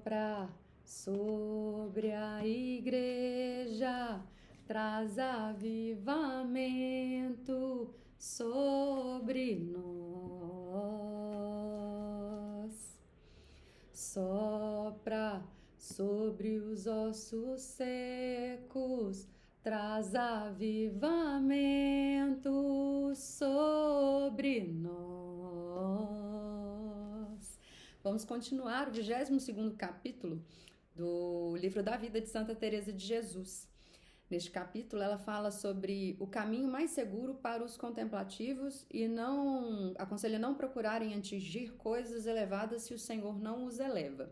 Sopra sobre a igreja, traz avivamento sobre nós. Sopra sobre os ossos secos, traz avivamento sobre nós. Vamos continuar o 22º capítulo do livro da vida de Santa Teresa de Jesus. Neste capítulo, ela fala sobre o caminho mais seguro para os contemplativos e aconselha não procurarem atingir coisas elevadas se o Senhor não os eleva.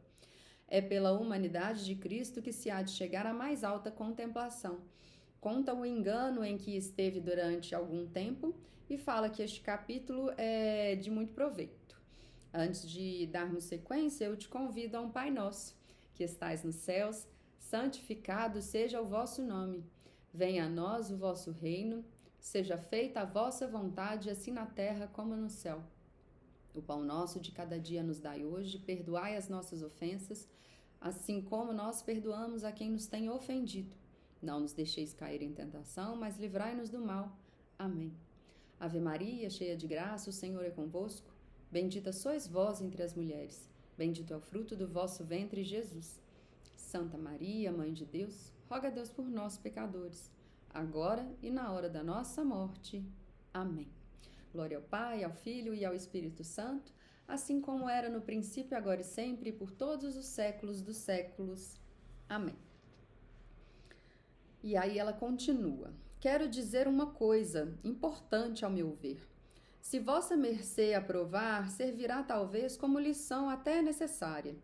É pela humanidade de Cristo que se há de chegar à mais alta contemplação. Conta o engano em que esteve durante algum tempo e fala que este capítulo é de muito proveito. Antes de darmos sequência, eu te convido a um Pai Nosso, que estais nos céus, santificado seja o vosso nome. Venha a nós o vosso reino, seja feita a vossa vontade, assim na terra como no céu. O pão nosso de cada dia nos dai hoje, perdoai as nossas ofensas, assim como nós perdoamos a quem nos tem ofendido. Não nos deixeis cair em tentação, mas livrai-nos do mal. Amém. Ave Maria, cheia de graça, o Senhor é convosco. Bendita sois vós entre as mulheres, bendito é o fruto do vosso ventre, Jesus. Santa Maria, Mãe de Deus, roga a Deus por nós, pecadores, agora e na hora da nossa morte. Amém. Glória ao Pai, ao Filho e ao Espírito Santo, assim como era no princípio, agora e sempre, e por todos os séculos dos séculos. Amém. E aí ela continua. Quero dizer uma coisa importante ao meu ver. Se vossa mercê aprovar, servirá talvez como lição até necessária.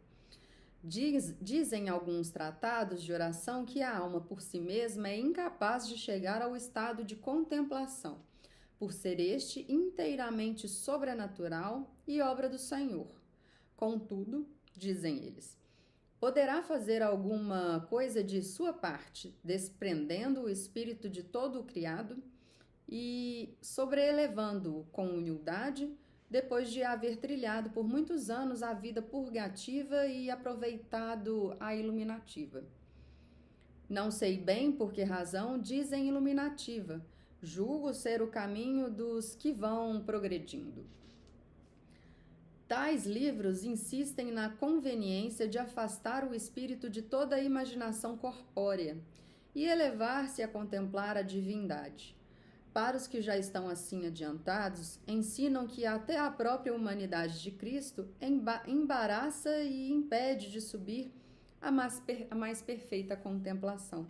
Dizem alguns tratados de oração que a alma por si mesma é incapaz de chegar ao estado de contemplação, por ser este inteiramente sobrenatural e obra do Senhor. Contudo, dizem eles, poderá fazer alguma coisa de sua parte, desprendendo o espírito de todo o criado e sobreelevando-o com humildade, depois de haver trilhado por muitos anos a vida purgativa e aproveitado a iluminativa. Não sei bem por que razão dizem iluminativa, julgo ser o caminho dos que vão progredindo. Tais livros insistem na conveniência de afastar o espírito de toda a imaginação corpórea e elevar-se a contemplar a divindade. Para os que já estão assim adiantados, ensinam que até a própria humanidade de Cristo embaraça e impede de subir a mais perfeita contemplação.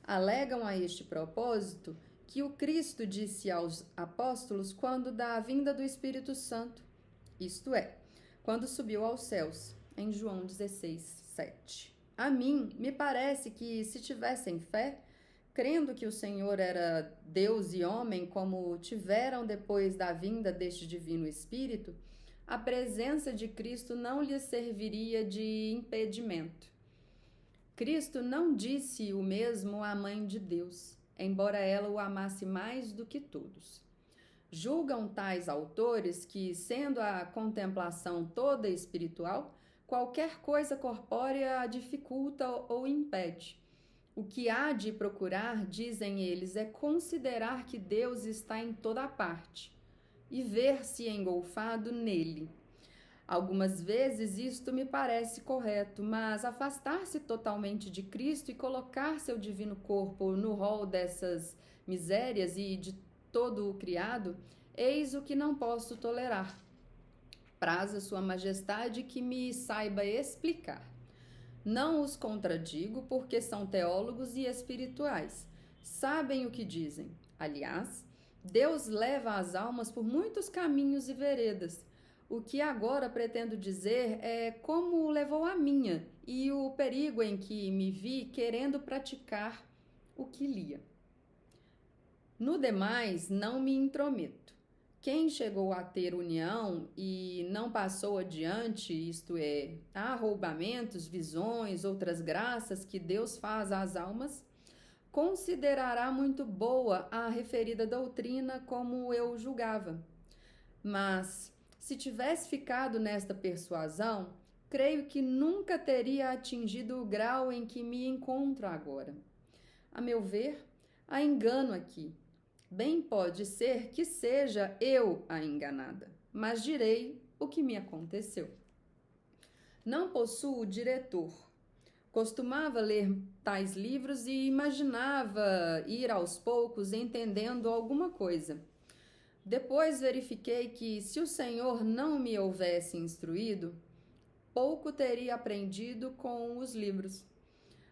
Alegam a este propósito que o Cristo disse aos apóstolos quando da vinda do Espírito Santo, isto é, quando subiu aos céus, em João 16:7. A mim, me parece que se tivessem fé, crendo que o Senhor era Deus e homem, como tiveram depois da vinda deste Divino Espírito, a presença de Cristo não lhes serviria de impedimento. Cristo não disse o mesmo à Mãe de Deus, embora ela o amasse mais do que todos. Julgam tais autores que, sendo a contemplação toda espiritual, qualquer coisa corpórea a dificulta ou impede. O que há de procurar, dizem eles, é considerar que Deus está em toda parte e ver-se engolfado nele. Algumas vezes isto me parece correto, mas afastar-se totalmente de Cristo e colocar seu divino corpo no rol dessas misérias e de todo o criado, eis o que não posso tolerar. Praza sua majestade que me saiba explicar. Não os contradigo porque são teólogos e espirituais. Sabem o que dizem. Aliás, Deus leva as almas por muitos caminhos e veredas. O que agora pretendo dizer é como levou a minha e o perigo em que me vi querendo praticar o que lia. No demais, não me intrometo. Quem chegou a ter união e não passou adiante, isto é, arroubamentos, visões, outras graças que Deus faz às almas, considerará muito boa a referida doutrina como eu julgava. Mas, se tivesse ficado nesta persuasão, creio que nunca teria atingido o grau em que me encontro agora. A meu ver, há engano aqui. Bem pode ser que seja eu a enganada, mas direi o que me aconteceu. Não possuo diretor. Costumava ler tais livros e imaginava ir aos poucos entendendo alguma coisa. Depois verifiquei que, se o Senhor não me houvesse instruído, pouco teria aprendido com os livros.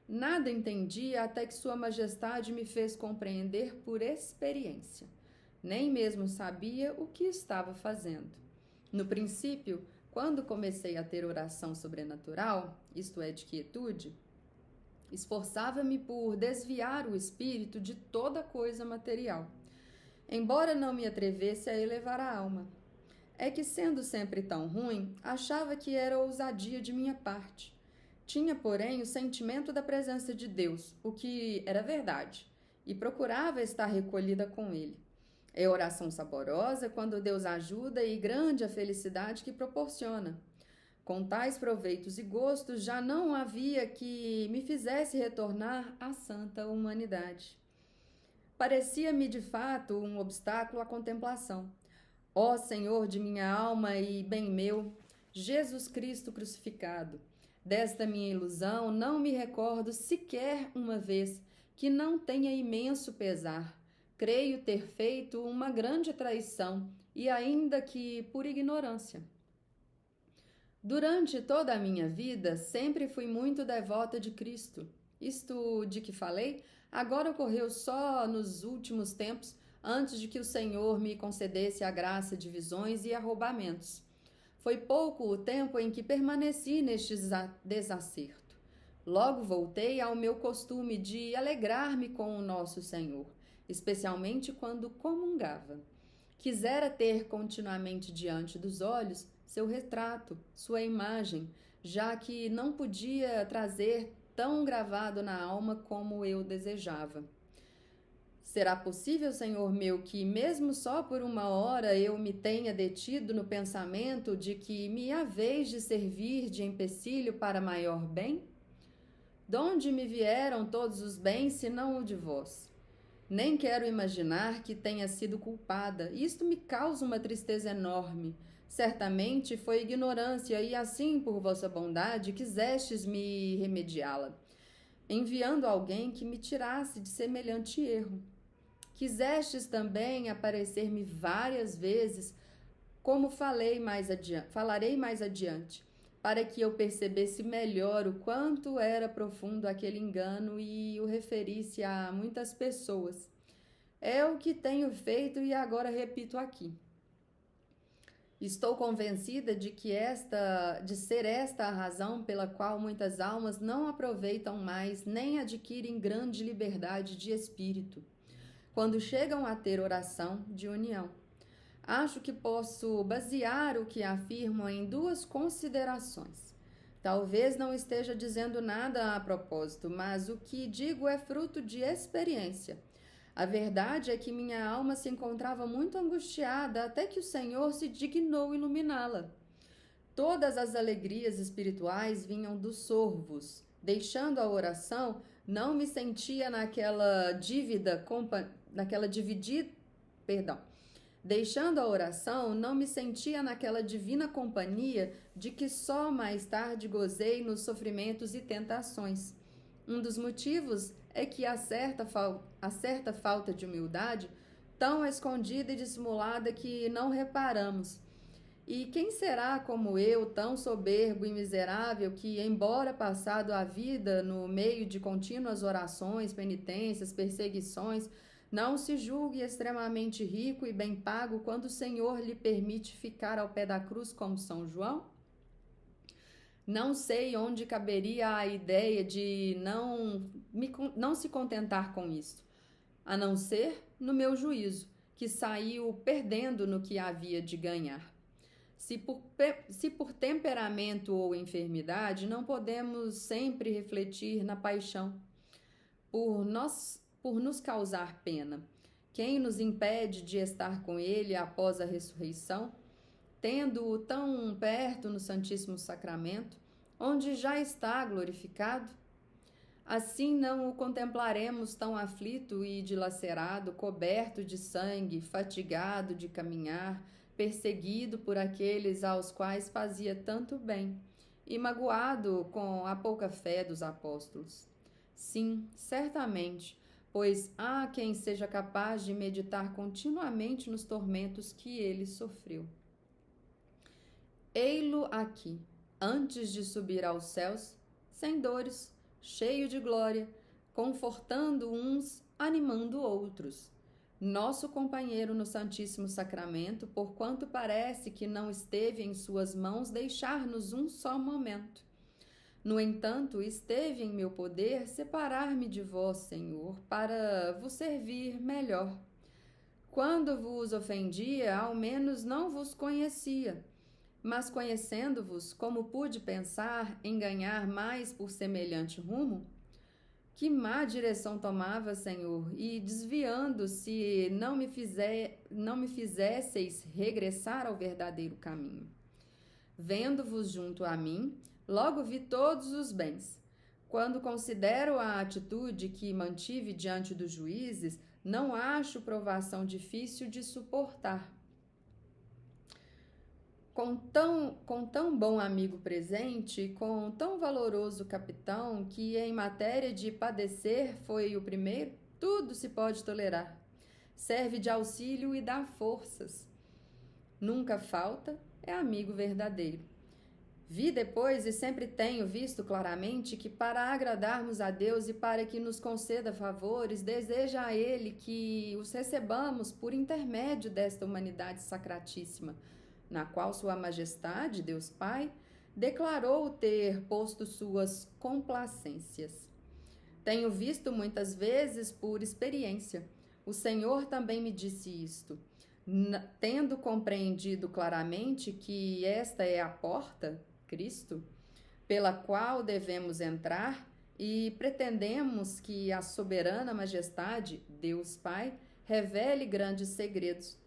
Nada entendia até que Sua Majestade me fez compreender por experiência. Nem mesmo sabia o que estava fazendo. No princípio, quando comecei a ter oração sobrenatural, isto é, de quietude, esforçava-me por desviar o espírito de toda coisa material, embora não me atrevesse a elevar a alma. É que, sendo sempre tão ruim, achava que era ousadia de minha parte. Tinha, porém, o sentimento da presença de Deus, o que era verdade, e procurava estar recolhida com Ele. É oração saborosa quando Deus ajuda e grande a felicidade que proporciona. Com tais proveitos e gostos, já não havia que me fizesse retornar à santa humanidade. Parecia-me, de fato, um obstáculo à contemplação. Ó Senhor de minha alma e bem meu, Jesus Cristo crucificado, desta minha ilusão não me recordo sequer uma vez que não tenha imenso pesar. Creio ter feito uma grande traição, e ainda que por ignorância. Durante toda a minha vida, sempre fui muito devota de Cristo. Isto de que falei, agora ocorreu só nos últimos tempos, antes de que o Senhor me concedesse a graça de visões e arrombamentos. Foi pouco o tempo em que permaneci neste desacerto. Logo voltei ao meu costume de alegrar-me com o nosso Senhor, especialmente quando comungava. Quisera ter continuamente diante dos olhos seu retrato, sua imagem, já que não podia trazer tão gravado na alma como eu desejava. Será possível, Senhor meu, que mesmo só por uma hora eu me tenha detido no pensamento de que me haveis de servir de empecilho para maior bem? Donde me vieram todos os bens, senão o de vós? Nem quero imaginar que tenha sido culpada. Isto me causa uma tristeza enorme. Certamente foi ignorância, e assim, por vossa bondade, quisestes me remediá-la, enviando alguém que me tirasse de semelhante erro. Quisestes também aparecer-me várias vezes, como falarei mais adiante, para que eu percebesse melhor o quanto era profundo aquele engano e o referisse a muitas pessoas. É o que tenho feito e agora repito aqui. Estou convencida de ser esta a razão pela qual muitas almas não aproveitam mais nem adquirem grande liberdade de espírito, quando chegam a ter oração de união. Acho que posso basear o que afirmo em duas considerações. Talvez não esteja dizendo nada a propósito, mas o que digo é fruto de experiência. A verdade é que minha alma se encontrava muito angustiada até que o Senhor se dignou iluminá-la. Todas as alegrias espirituais vinham dos sorvos. Deixando a oração, não me sentia Deixando a oração, não me sentia naquela divina companhia de que só mais tarde gozei nos sofrimentos e tentações. Um dos motivos é que há certa falta de humildade, tão escondida e dissimulada que não reparamos. E quem será como eu, tão soberbo e miserável, que, embora passado a vida no meio de contínuas orações, penitências, perseguições, não se julgue extremamente rico e bem pago quando o Senhor lhe permite ficar ao pé da cruz como São João? Não sei onde caberia a ideia de não se contentar com isto, a não ser no meu juízo, que saiu perdendo no que havia de ganhar. Se por temperamento ou enfermidade, não podemos sempre refletir na paixão, por nos causar pena. Quem nos impede de estar com Ele após a ressurreição? Tendo-o tão perto no Santíssimo Sacramento, onde já está glorificado? Assim não o contemplaremos tão aflito e dilacerado, coberto de sangue, fatigado de caminhar, perseguido por aqueles aos quais fazia tanto bem, e magoado com a pouca fé dos apóstolos. Sim, certamente, pois há quem seja capaz de meditar continuamente nos tormentos que ele sofreu. Ei-lo aqui, antes de subir aos céus, sem dores, cheio de glória, confortando uns, animando outros. Nosso companheiro no Santíssimo Sacramento, porquanto parece que não esteve em suas mãos deixar-nos um só momento. No entanto, esteve em meu poder separar-me de vós, Senhor, para vos servir melhor. Quando vos ofendia, ao menos não vos conhecia. Mas conhecendo-vos, como pude pensar em ganhar mais por semelhante rumo? Que má direção tomava, Senhor, e desviando-se, não me fizesseis regressar ao verdadeiro caminho. Vendo-vos junto a mim, logo vi todos os bens. Quando considero a atitude que mantive diante dos juízes, não acho provação difícil de suportar. Com tão bom amigo presente, com tão valoroso capitão, que em matéria de padecer foi o primeiro, tudo se pode tolerar. Serve de auxílio e dá forças. Nunca falta, é amigo verdadeiro. Vi depois e sempre tenho visto claramente que para agradarmos a Deus e para que nos conceda favores, deseja a Ele que os recebamos por intermédio desta humanidade sacratíssima, na qual Sua Majestade, Deus Pai, declarou ter posto suas complacências. Tenho visto muitas vezes por experiência. O Senhor também me disse isto. Tendo compreendido claramente que esta é a porta, Cristo, pela qual devemos entrar, e pretendemos que a soberana majestade, Deus Pai, revele grandes segredos.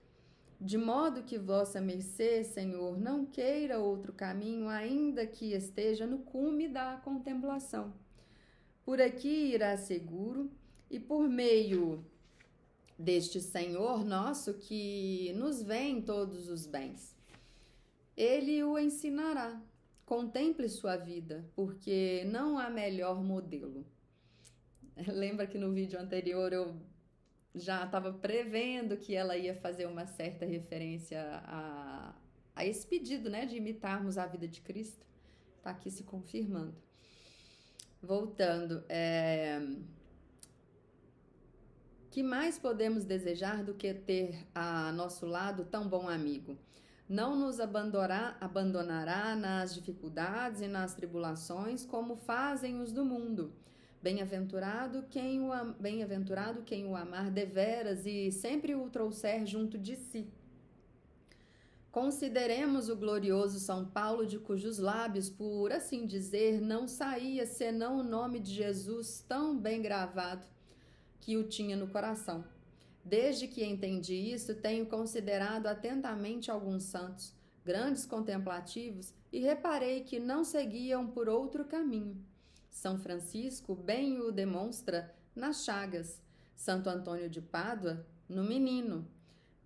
De modo que vossa mercê, Senhor, não queira outro caminho, ainda que esteja no cume da contemplação. Por aqui irá seguro, e por meio deste Senhor nosso que nos vê em todos os bens. Ele o ensinará. Contemple sua vida, porque não há melhor modelo. Lembra que no vídeo anterior eu já estava prevendo que ela ia fazer uma certa referência a esse pedido, né, de imitarmos a vida de Cristo. Está aqui se confirmando. Voltando, que mais podemos desejar do que ter a nosso lado tão bom amigo? Não nos abandonará nas dificuldades e nas tribulações, como fazem os do mundo. Bem-aventurado quem o amar deveras e sempre o trouxer junto de si. Consideremos o glorioso São Paulo, de cujos lábios, por assim dizer, não saía senão o nome de Jesus tão bem gravado, que o tinha no coração. Desde que entendi isso, tenho considerado atentamente alguns santos, grandes contemplativos, e reparei que não seguiam por outro caminho. São Francisco bem o demonstra nas chagas, Santo Antônio de Pádua no menino.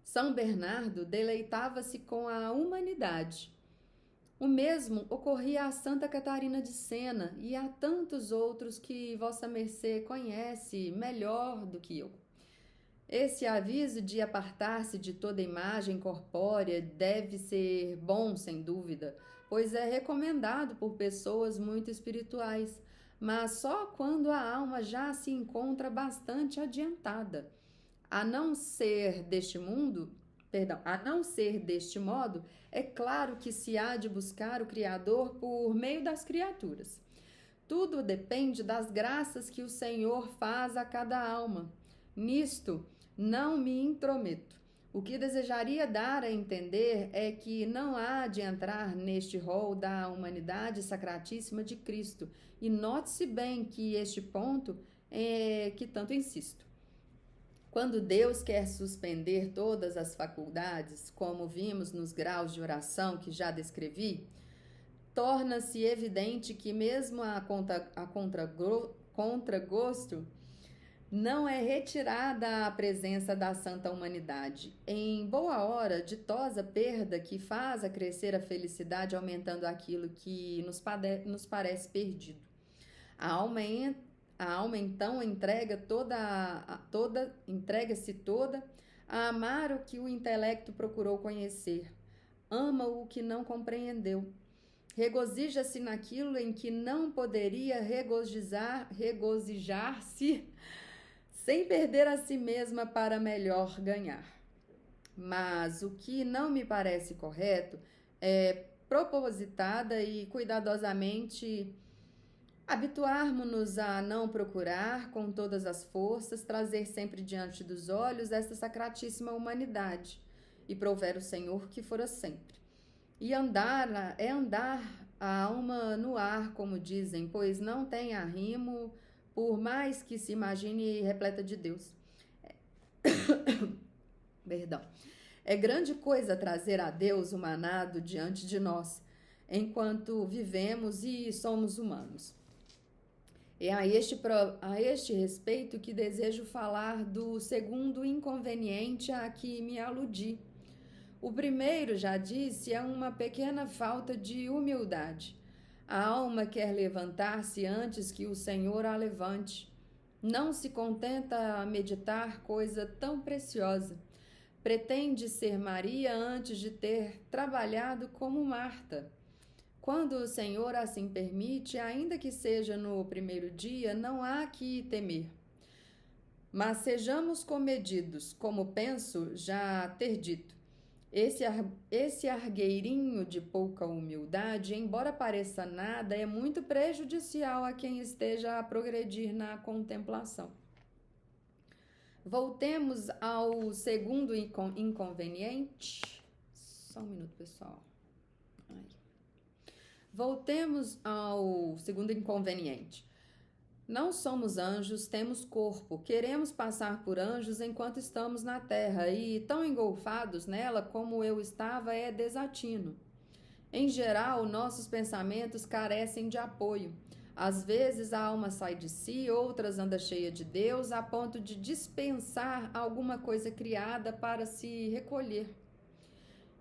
São Bernardo deleitava-se com a humanidade. O mesmo ocorria a Santa Catarina de Sena e a tantos outros que vossa mercê conhece melhor do que eu. Esse aviso de apartar-se de toda imagem corpórea deve ser bom, sem dúvida, pois é recomendado por pessoas muito espirituais, mas só quando a alma já se encontra bastante adiantada. A não ser deste modo, é claro que se há de buscar o Criador por meio das criaturas. Tudo depende das graças que o Senhor faz a cada alma. Nisto não me intrometo. O que desejaria dar a entender é que não há de entrar neste rol da humanidade sacratíssima de Cristo. E note-se bem que este ponto é que tanto insisto. Quando Deus quer suspender todas as faculdades, como vimos nos graus de oração que já descrevi, torna-se evidente que mesmo a contragosto não é retirada a presença da santa humanidade. Em boa hora, ditosa perda que faz acrescer a felicidade, aumentando aquilo que nos parece perdido. A alma então entrega-se toda a amar o que o intelecto procurou conhecer. Ama o que não compreendeu. Regozija-se naquilo em que não poderia regozijar-se sem perder a si mesma para melhor ganhar. Mas o que não me parece correto é propositada e cuidadosamente habituarmos-nos a não procurar com todas as forças trazer sempre diante dos olhos esta sacratíssima humanidade, e prover o Senhor que fora sempre. E andar a alma no ar, como dizem, pois não tem arrimo, por mais que se imagine repleta de Deus. Perdão. É grande coisa trazer a Deus humanado diante de nós, enquanto vivemos e somos humanos. É a este respeito que desejo falar do segundo inconveniente a que me aludi. O primeiro, já disse, é uma pequena falta de humildade. A alma quer levantar-se antes que o Senhor a levante. Não se contenta a meditar coisa tão preciosa. Pretende ser Maria antes de ter trabalhado como Marta. Quando o Senhor assim permite, ainda que seja no primeiro dia, não há que temer. Mas sejamos comedidos, como penso já ter dito. Esse argueirinho de pouca humildade, embora pareça nada, é muito prejudicial a quem esteja a progredir na contemplação. Voltemos ao segundo inconveniente. Só um minuto, pessoal. Voltemos ao segundo inconveniente. Não somos anjos, temos corpo. Queremos passar por anjos enquanto estamos na terra e, tão engolfados nela como eu estava, é desatino. Em geral, nossos pensamentos carecem de apoio. Às vezes a alma sai de si, outras anda cheia de Deus, a ponto de dispensar alguma coisa criada para se recolher.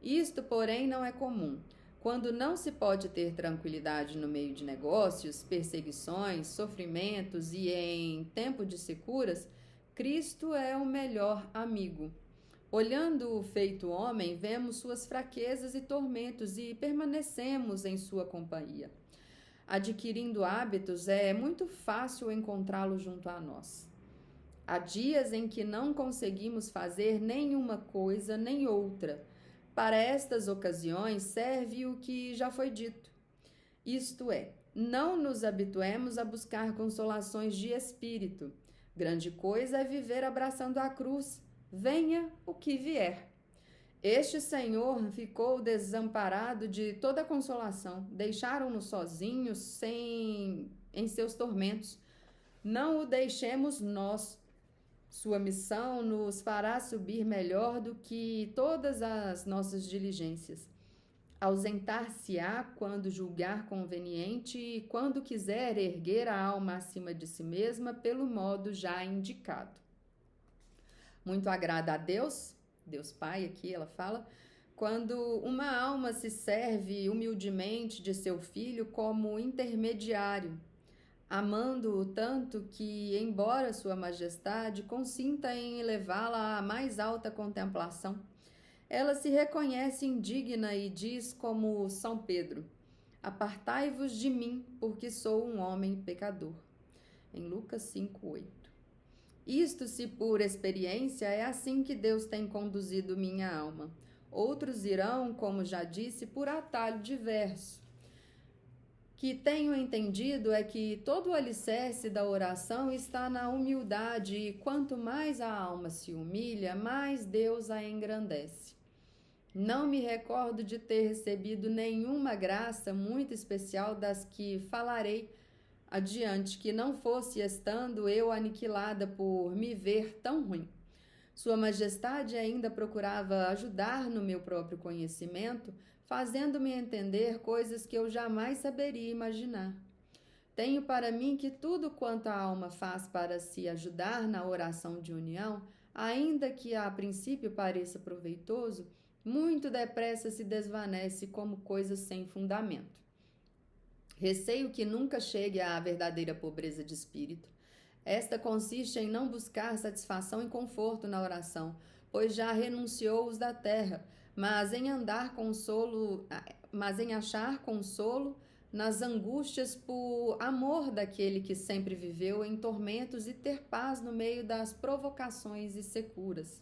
Isto, porém, não é comum. Quando não se pode ter tranquilidade no meio de negócios, perseguições, sofrimentos e em tempo de securas, Cristo é o melhor amigo. Olhando o feito homem, vemos suas fraquezas e tormentos e permanecemos em sua companhia. Adquirindo hábitos, é muito fácil encontrá-lo junto a nós. Há dias em que não conseguimos fazer nenhuma coisa nem outra. Para estas ocasiões serve o que já foi dito. Isto é, não nos habituemos a buscar consolações de espírito. Grande coisa é viver abraçando a cruz, venha o que vier. Este Senhor ficou desamparado de toda consolação. Deixaram-no sozinhos em seus tormentos. Não o deixemos nós. Sua missão nos fará subir melhor do que todas as nossas diligências. Ausentar-se-á quando julgar conveniente e quando quiser erguer a alma acima de si mesma pelo modo já indicado. Muito agrada a Deus, Deus Pai aqui ela fala, quando uma alma se serve humildemente de seu filho como intermediário, amando-o tanto que, embora sua majestade consinta em elevá-la à mais alta contemplação, ela se reconhece indigna e diz como São Pedro: apartai-vos de mim, porque sou um homem pecador. Em Lucas 5:8. Isto, se por experiência, é assim que Deus tem conduzido minha alma. Outros irão, como já disse, por atalho diverso. Que tenho entendido é que todo o alicerce da oração está na humildade e quanto mais a alma se humilha, mais Deus a engrandece. Não me recordo de ter recebido nenhuma graça muito especial das que falarei adiante, que não fosse estando eu aniquilada por me ver tão ruim. Sua Majestade ainda procurava ajudar no meu próprio conhecimento, fazendo-me entender coisas que eu jamais saberia imaginar. Tenho para mim que tudo quanto a alma faz para se ajudar na oração de união, ainda que a princípio pareça proveitoso, muito depressa se desvanece como coisa sem fundamento. Receio que nunca chegue à verdadeira pobreza de espírito. Esta consiste em não buscar satisfação e conforto na oração, pois já renunciou os da terra, mas em achar consolo nas angústias por amor daquele que sempre viveu em tormentos e ter paz no meio das provocações e securas.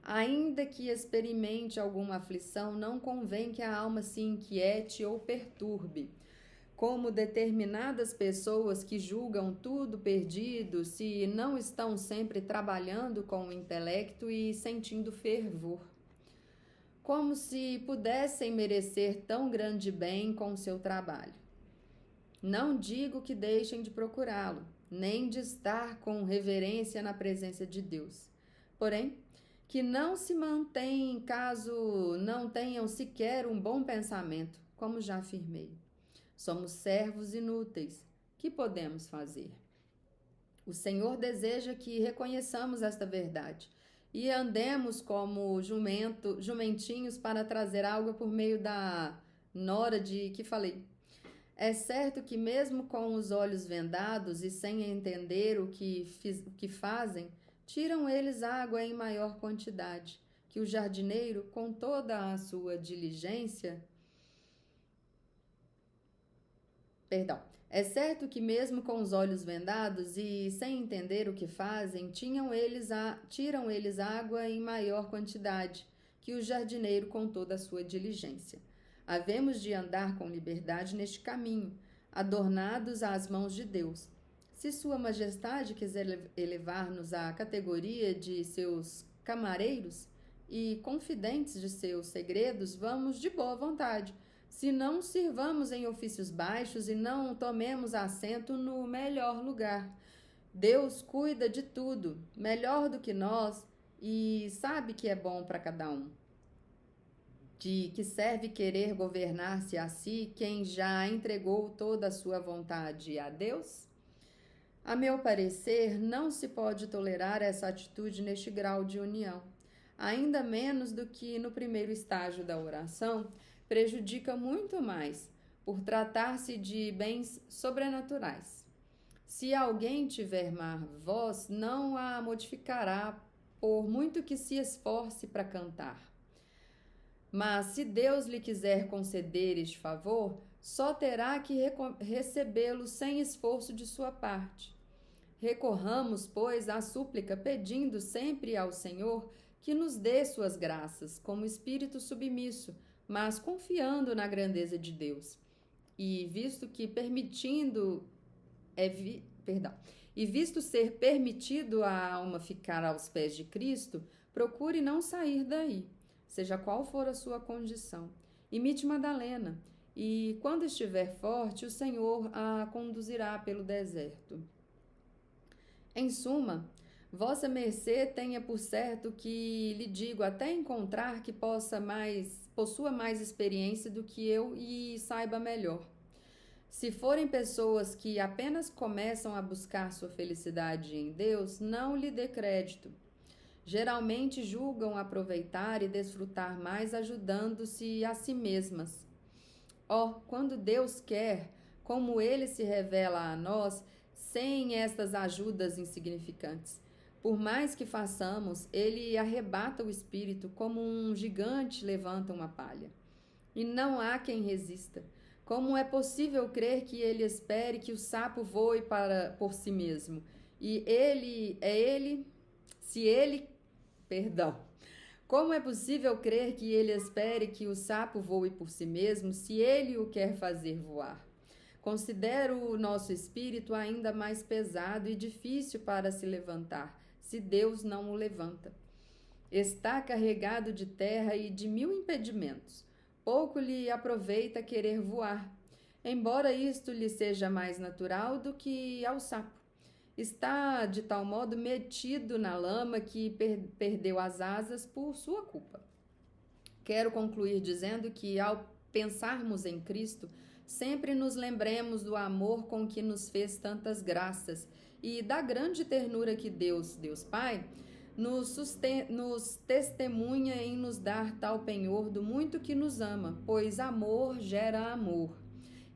Ainda que experimente alguma aflição, não convém que a alma se inquiete ou perturbe, como determinadas pessoas que julgam tudo perdido se não estão sempre trabalhando com o intelecto e sentindo fervor, como se pudessem merecer tão grande bem com seu trabalho. Não digo que deixem de procurá-lo, nem de estar com reverência na presença de Deus. Porém, que não se mantêm caso não tenham sequer um bom pensamento, como já afirmei. Somos servos inúteis. Que podemos fazer? O Senhor deseja que reconheçamos esta verdade e andemos como jumentinhos para trazer água por meio da nora de que falei. É certo que mesmo com os olhos vendados e sem entender o que fazem, tiram eles água em maior quantidade, que o jardineiro, com toda a sua diligência... É certo que mesmo com os olhos vendados e sem entender o que fazem, tiram eles água em maior quantidade, que o jardineiro com toda a sua diligência. Havemos de andar com liberdade neste caminho, adornados às mãos de Deus. Se Sua Majestade quiser elevar-nos à categoria de seus camareiros e confidentes de seus segredos, vamos de boa vontade. Se não, sirvamos em ofícios baixos e não tomemos assento no melhor lugar. Deus cuida de tudo, melhor do que nós, e sabe que é bom para cada um. De que serve querer governar-se a si quem já entregou toda a sua vontade a Deus? A meu parecer, não se pode tolerar essa atitude neste grau de união. Ainda menos do que no primeiro estágio da oração, prejudica muito mais, por tratar-se de bens sobrenaturais. Se alguém tiver má voz, não a modificará, por muito que se esforce para cantar. Mas se Deus lhe quiser conceder este favor, só terá que recebê-lo sem esforço de sua parte. Recorramos, pois, à súplica, pedindo sempre ao Senhor que nos dê suas graças, como espírito submisso, mas confiando na grandeza de Deus. E visto ser permitido à alma ficar aos pés de Cristo, procure não sair daí, seja qual for a sua condição. Imite Madalena, e quando estiver forte, o Senhor a conduzirá pelo deserto. Em suma, Vossa Mercê tenha por certo que lhe digo até encontrar que possua mais experiência do que eu e saiba melhor. Se forem pessoas que apenas começam a buscar sua felicidade em Deus, não lhe dê crédito. Geralmente julgam aproveitar e desfrutar mais ajudando-se a si mesmas. Quando Deus quer, como Ele se revela a nós, sem estas ajudas insignificantes. Por mais que façamos, Ele arrebata o espírito como um gigante levanta uma palha. E não há quem resista. Como é possível crer que Ele espere que o sapo voe por si mesmo? Como é possível crer que Ele espere que o sapo voe por si mesmo, se Ele o quer fazer voar? Considero o nosso espírito ainda mais pesado e difícil para se levantar, se Deus não o levanta. Está carregado de terra e de 1000 impedimentos. Pouco lhe aproveita querer voar, embora isto lhe seja mais natural do que ao sapo. Está de tal modo metido na lama que perdeu as asas por sua culpa. Quero concluir dizendo que, ao pensarmos em Cristo, sempre nos lembremos do amor com que nos fez tantas graças e da grande ternura que Deus Pai, nos testemunha em nos dar tal penhor do muito que nos ama, pois amor gera amor.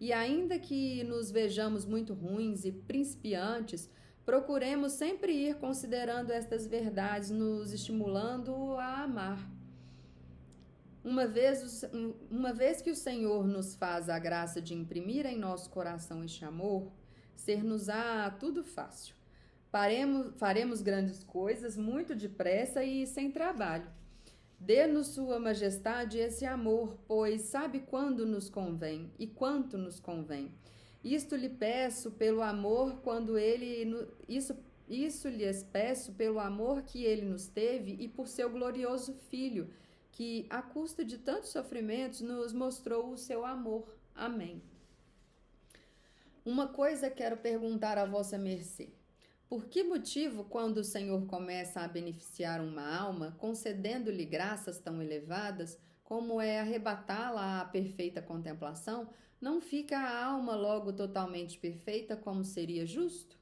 E ainda que nos vejamos muito ruins e principiantes, procuremos sempre ir considerando estas verdades, nos estimulando a amar. Uma vez que o Senhor nos faz a graça de imprimir em nosso coração este amor, ser-nos-á tudo fácil. Faremos grandes coisas muito depressa e sem trabalho. Dê-nos Sua Majestade esse amor, pois sabe quando nos convém e quanto nos convém. Isto lhe peço pelo amor isso lhes peço pelo amor que ele nos teve e por seu glorioso Filho, que, à custa de tantos sofrimentos, nos mostrou o seu amor. Amém. Uma coisa quero perguntar a vossa mercê. Por que motivo, quando o Senhor começa a beneficiar uma alma, concedendo-lhe graças tão elevadas, como é arrebatá-la à perfeita contemplação, não fica a alma logo totalmente perfeita, como seria justo?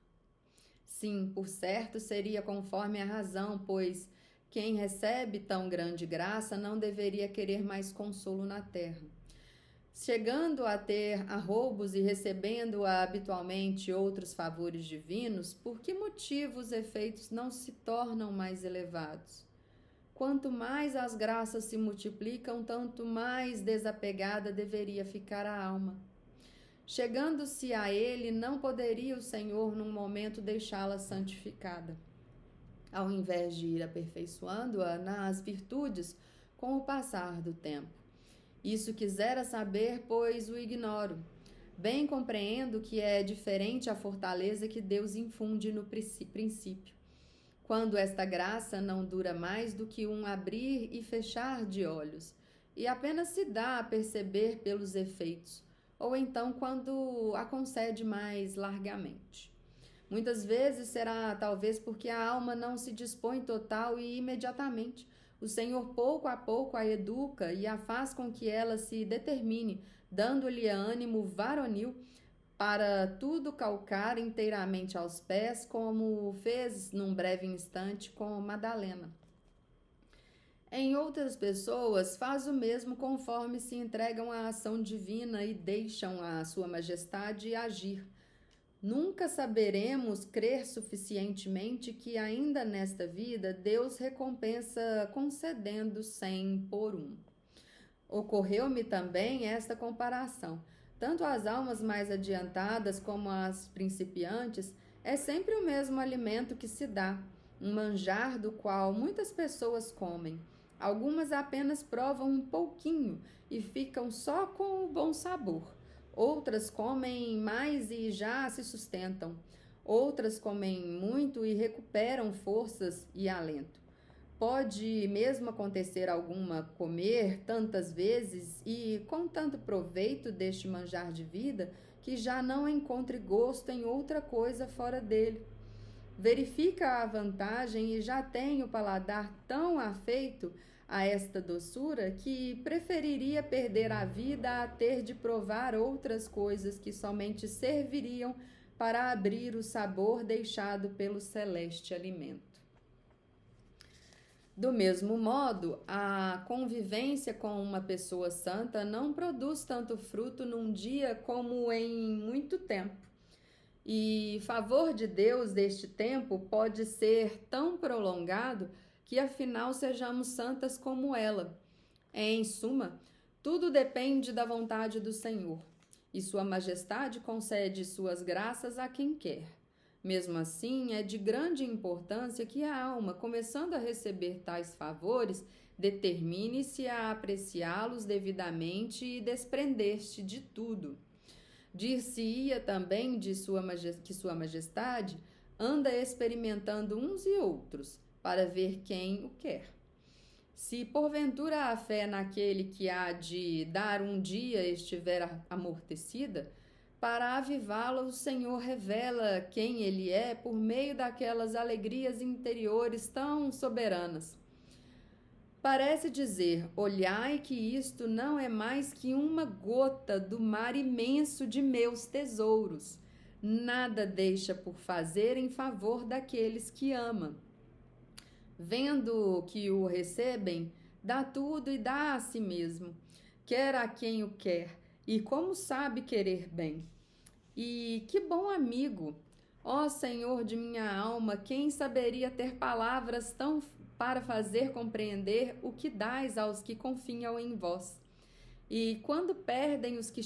Sim, por certo, seria conforme a razão, pois quem recebe tão grande graça não deveria querer mais consolo na terra. Chegando a ter arroubos e recebendo habitualmente outros favores divinos, por que motivo os efeitos não se tornam mais elevados? Quanto mais as graças se multiplicam, tanto mais desapegada deveria ficar a alma. Chegando-se a ele, não poderia o Senhor num momento deixá-la santificada, ao invés de ir aperfeiçoando-a nas virtudes com o passar do tempo. Isso quisera saber, pois o ignoro. Bem compreendo que é diferente a fortaleza que Deus infunde no princípio, quando esta graça não dura mais do que um abrir e fechar de olhos, e apenas se dá a perceber pelos efeitos, ou então quando a concede mais largamente. Muitas vezes será talvez porque a alma não se dispõe total e imediatamente. O Senhor pouco a pouco a educa e a faz com que ela se determine, dando-lhe ânimo varonil para tudo calcar inteiramente aos pés, como fez num breve instante com Madalena. Em outras pessoas, faz o mesmo conforme se entregam à ação divina e deixam a Sua Majestade agir. Nunca saberemos crer suficientemente que ainda nesta vida Deus recompensa concedendo 100 por 1. Ocorreu-me também esta comparação. Tanto as almas mais adiantadas como as principiantes, é sempre o mesmo alimento que se dá, um manjar do qual muitas pessoas comem. Algumas apenas provam um pouquinho e ficam só com o bom sabor. Outras comem mais e já se sustentam. Outras comem muito e recuperam forças e alento. Pode mesmo acontecer alguma comer tantas vezes e com tanto proveito deste manjar de vida que já não encontre gosto em outra coisa fora dele. Verifica a vantagem e já tem o paladar tão afeito a esta doçura que preferiria perder a vida a ter de provar outras coisas que somente serviriam para abrir o sabor deixado pelo celeste alimento. Do mesmo modo, a convivência com uma pessoa santa não produz tanto fruto num dia como em muito tempo. E favor de Deus deste tempo pode ser tão prolongado que afinal sejamos santas como ela. Em suma, tudo depende da vontade do Senhor, e Sua Majestade concede suas graças a quem quer. Mesmo assim, é de grande importância que a alma, começando a receber tais favores, determine-se a apreciá-los devidamente e desprender-se de tudo. Dir-se-ia também que Sua Majestade anda experimentando uns e outros, para ver quem o quer. Se porventura a fé naquele que há de dar um dia estiver amortecida, para avivá-la o Senhor revela quem Ele é por meio daquelas alegrias interiores tão soberanas. Parece dizer: olhai que isto não é mais que uma gota do mar imenso de meus tesouros. Nada deixa por fazer em favor daqueles que ama. Vendo que o recebem, dá tudo e dá a si mesmo, quer a quem o quer, e como sabe querer bem. E que bom amigo! Ó Senhor de minha alma, quem saberia ter palavras tão para fazer compreender o que dais aos que confiam em vós? E quanto perdem os que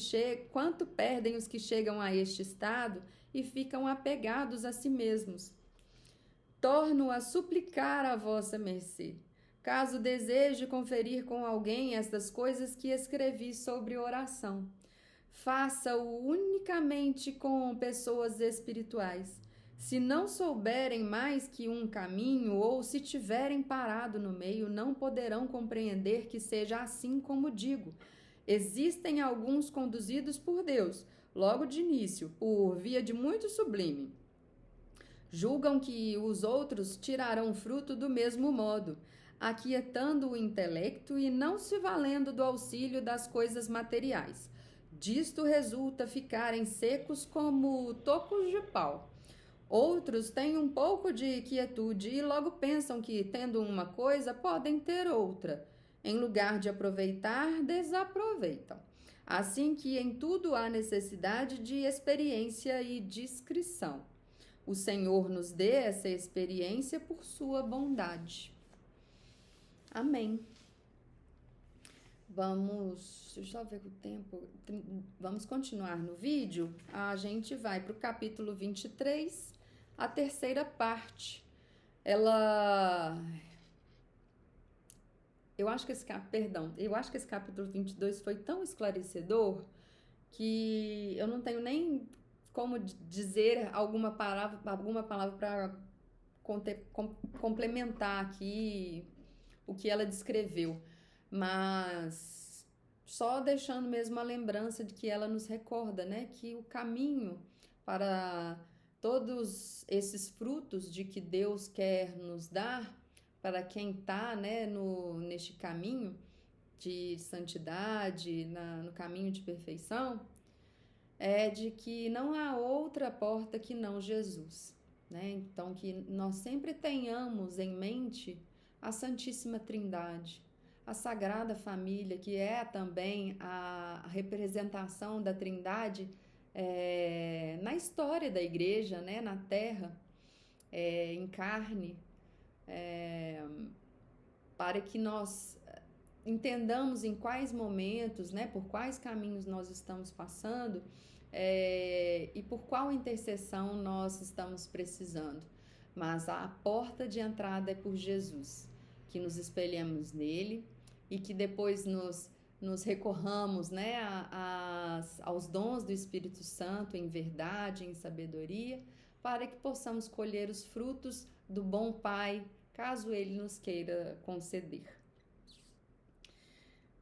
chegam a este estado e ficam apegados a si mesmos? Torno a suplicar a vossa mercê, caso deseje conferir com alguém estas coisas que escrevi sobre oração. Faça-o unicamente com pessoas espirituais. Se não souberem mais que um caminho, ou se tiverem parado no meio, não poderão compreender que seja assim como digo. Existem alguns conduzidos por Deus, logo de início, por via de muito sublime. Julgam que os outros tirarão fruto do mesmo modo, aquietando o intelecto e não se valendo do auxílio das coisas materiais. Disto resulta ficarem secos como tocos de pau. Outros têm um pouco de quietude e logo pensam que, tendo uma coisa, podem ter outra. Em lugar de aproveitar, desaproveitam. Assim que em tudo há necessidade de experiência e discrição. O Senhor nos dê essa experiência por sua bondade. Amém. Deixa eu ver o tempo. Vamos continuar no vídeo. A gente vai para o capítulo 23, a terceira parte. Eu acho que esse capítulo 22 foi tão esclarecedor que eu não tenho nem como dizer alguma palavra para complementar aqui o que ela descreveu, mas só deixando mesmo a lembrança de que ela nos recorda, né, que o caminho para todos esses frutos de que Deus quer nos dar para quem está, né, neste caminho de santidade, no caminho de perfeição, é de que não há outra porta que não Jesus, né? Então, que nós sempre tenhamos em mente a Santíssima Trindade, a Sagrada Família, que é também a representação da Trindade na história da Igreja, né? Na Terra, em carne, para que nós entendamos em quais momentos, né, por quais caminhos nós estamos passando e por qual intercessão nós estamos precisando. Mas a porta de entrada é por Jesus, que nos espelhemos nele e que depois nos recorramos, né, aos dons do Espírito Santo em verdade, em sabedoria, para que possamos colher os frutos do bom Pai, caso ele nos queira conceder.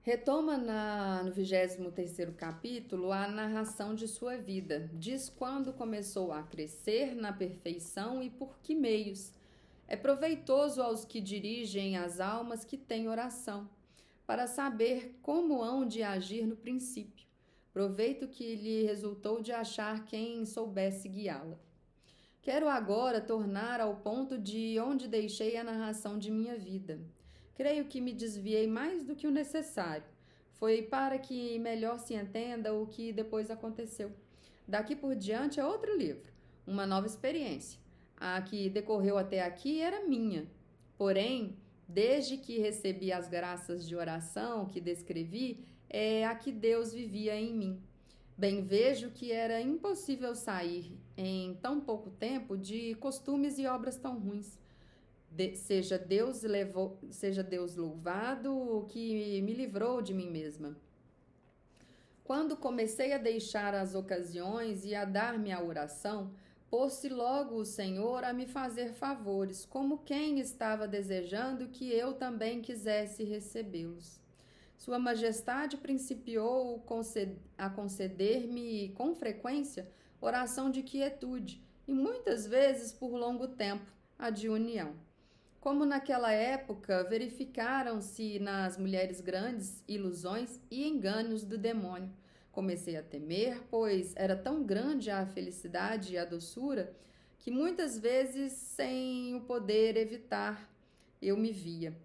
Retoma no 23º capítulo a narração de sua vida. Diz quando começou a crescer na perfeição e por que meios. É proveitoso aos que dirigem as almas que têm oração, para saber como hão de agir no princípio. Proveito que lhe resultou de achar quem soubesse guiá-la. Quero agora tornar ao ponto de onde deixei a narração de minha vida. Creio que me desviei mais do que o necessário. Foi para que melhor se entenda o que depois aconteceu. Daqui por diante é outro livro, uma nova experiência. A que decorreu até aqui era minha. Porém, desde que recebi as graças de oração que descrevi, é a que Deus vivia em mim. Bem vejo que era impossível sair em tão pouco tempo de costumes e obras tão ruins. Seja Deus louvado que me livrou de mim mesma. Quando comecei a deixar as ocasiões e a dar-me à oração, pôs-se logo o Senhor a me fazer favores, como quem estava desejando que eu também quisesse recebê-los. Sua Majestade principiou a conceder-me com frequência oração de quietude e muitas vezes por longo tempo a de união. Como naquela época verificaram-se nas mulheres grandes ilusões e enganos do demônio. Comecei a temer, pois era tão grande a felicidade e a doçura que muitas vezes, sem o poder evitar, eu me via.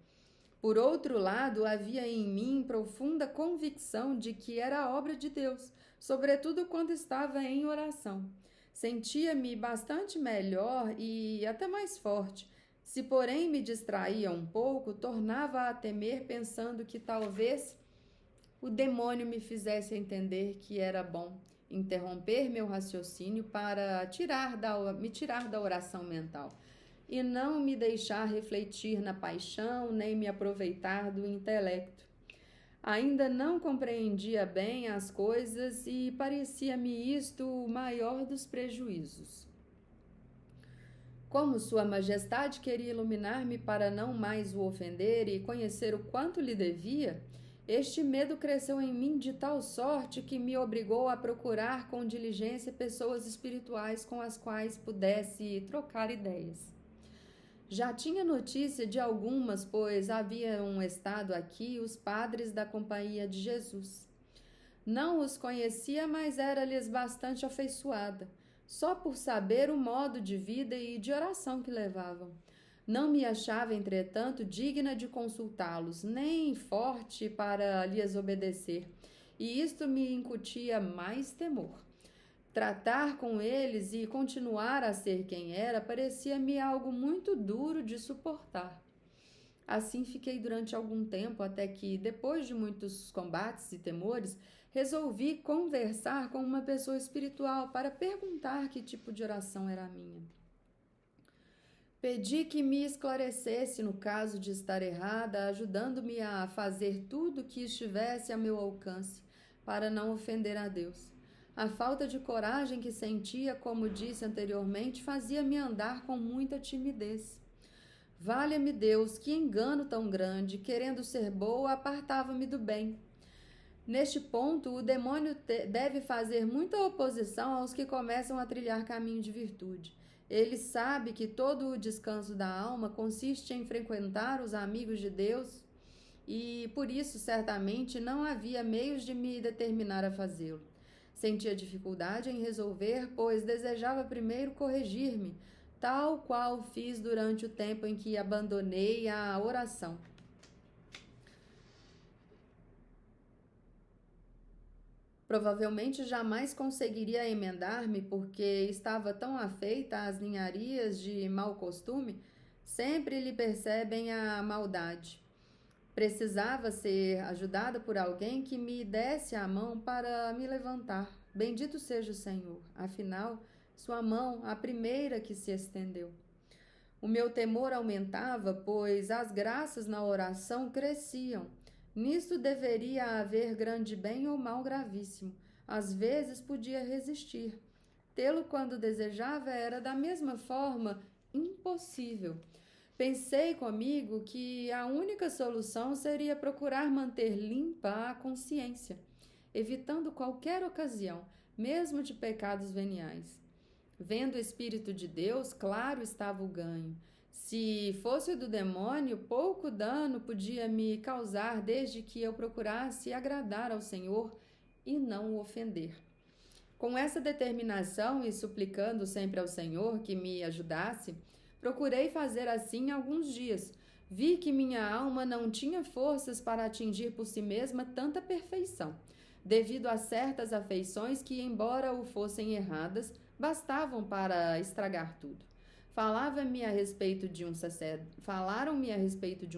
Por outro lado, havia em mim profunda convicção de que era obra de Deus, sobretudo quando estava em oração. Sentia-me bastante melhor e até mais forte. Se, porém, me distraía um pouco, tornava a temer, pensando que talvez o demônio me fizesse entender que era bom interromper meu raciocínio para me tirar da oração mental e não me deixar refletir na paixão nem me aproveitar do intelecto. Ainda não compreendia bem as coisas e parecia-me isto o maior dos prejuízos. Como Sua Majestade queria iluminar-me para não mais o ofender e conhecer o quanto lhe devia, este medo cresceu em mim de tal sorte que me obrigou a procurar com diligência pessoas espirituais com as quais pudesse trocar ideias. Já tinha notícia de algumas, pois haviam estado aqui os padres da Companhia de Jesus. Não os conhecia, mas era-lhes bastante afeiçoada, só por saber o modo de vida e de oração que levavam. Não me achava, entretanto, digna de consultá-los, nem forte para lhes obedecer, e isto me incutia mais temor. Tratar com eles e continuar a ser quem era parecia-me algo muito duro de suportar. Assim fiquei durante algum tempo, até que, depois de muitos combates e temores, resolvi conversar com uma pessoa espiritual para perguntar que tipo de oração era a minha. Pedi que me esclarecesse no caso de estar errada, ajudando-me a fazer tudo o que estivesse a meu alcance, para não ofender a Deus. A falta de coragem que sentia, como disse anteriormente, fazia-me andar com muita timidez. Valha-me Deus, que engano tão grande, querendo ser boa, apartava-me do bem. Neste ponto, o demônio deve fazer muita oposição aos que começam a trilhar caminho de virtude. Ele sabe que todo o descanso da alma consiste em frequentar os amigos de Deus e, por isso, certamente, não havia meios de me determinar a fazê-lo. Sentia dificuldade em resolver, pois desejava primeiro corrigir-me, tal qual fiz durante o tempo em que abandonei a oração. Provavelmente jamais conseguiria emendar-me, porque estava tão afeita às ninharias de mau costume, sempre lhe percebem a maldade. Precisava ser ajudada por alguém que me desse a mão para me levantar. Bendito seja o Senhor, afinal, sua mão, a primeira que se estendeu. O meu temor aumentava, pois as graças na oração cresciam. Nisto deveria haver grande bem ou mal gravíssimo. Às vezes podia resistir. Tê-lo quando desejava era da mesma forma impossível. Pensei comigo que a única solução seria procurar manter limpa a consciência, evitando qualquer ocasião, mesmo de pecados veniais. Vendo o Espírito de Deus, claro estava o ganho. Se fosse o do demônio, pouco dano podia me causar desde que eu procurasse agradar ao Senhor e não o ofender. Com essa determinação e suplicando sempre ao Senhor que me ajudasse, procurei fazer assim alguns dias. Vi que minha alma não tinha forças para atingir por si mesma tanta perfeição, devido a certas afeições que, embora o fossem erradas, bastavam para estragar tudo. Falaram-me a respeito de um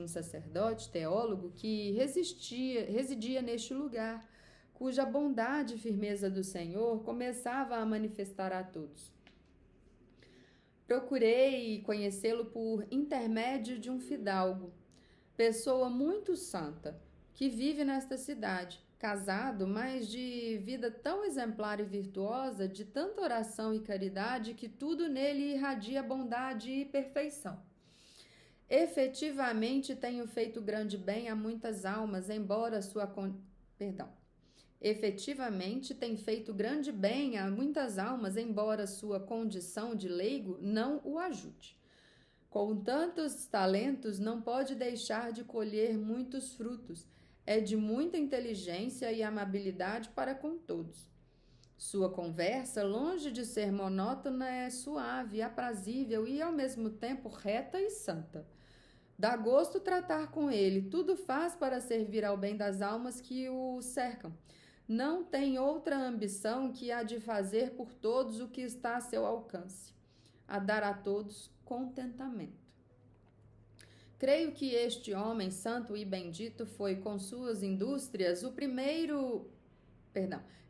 sacerdote teólogo que residia neste lugar, cuja bondade e firmeza do Senhor começava a manifestar a todos. Procurei conhecê-lo por intermédio de um fidalgo, pessoa muito santa, que vive nesta cidade, casado, mas de vida tão exemplar e virtuosa, de tanta oração e caridade, que tudo nele irradia bondade e perfeição. Efetivamente tenho feito grande bem a muitas almas, embora Efetivamente tem feito grande bem a muitas almas, embora sua condição de leigo não o ajude. Com tantos talentos, não pode deixar de colher muitos frutos. É de muita inteligência e amabilidade para com todos. Sua conversa, longe de ser monótona, é suave, aprazível e, ao mesmo tempo, reta e santa. Dá gosto tratar com ele, tudo faz para servir ao bem das almas que o cercam. Não tem outra ambição que a de fazer por todos o que está a seu alcance, a dar a todos contentamento. Creio que este homem santo e bendito foi com suas indústrias o primeiro...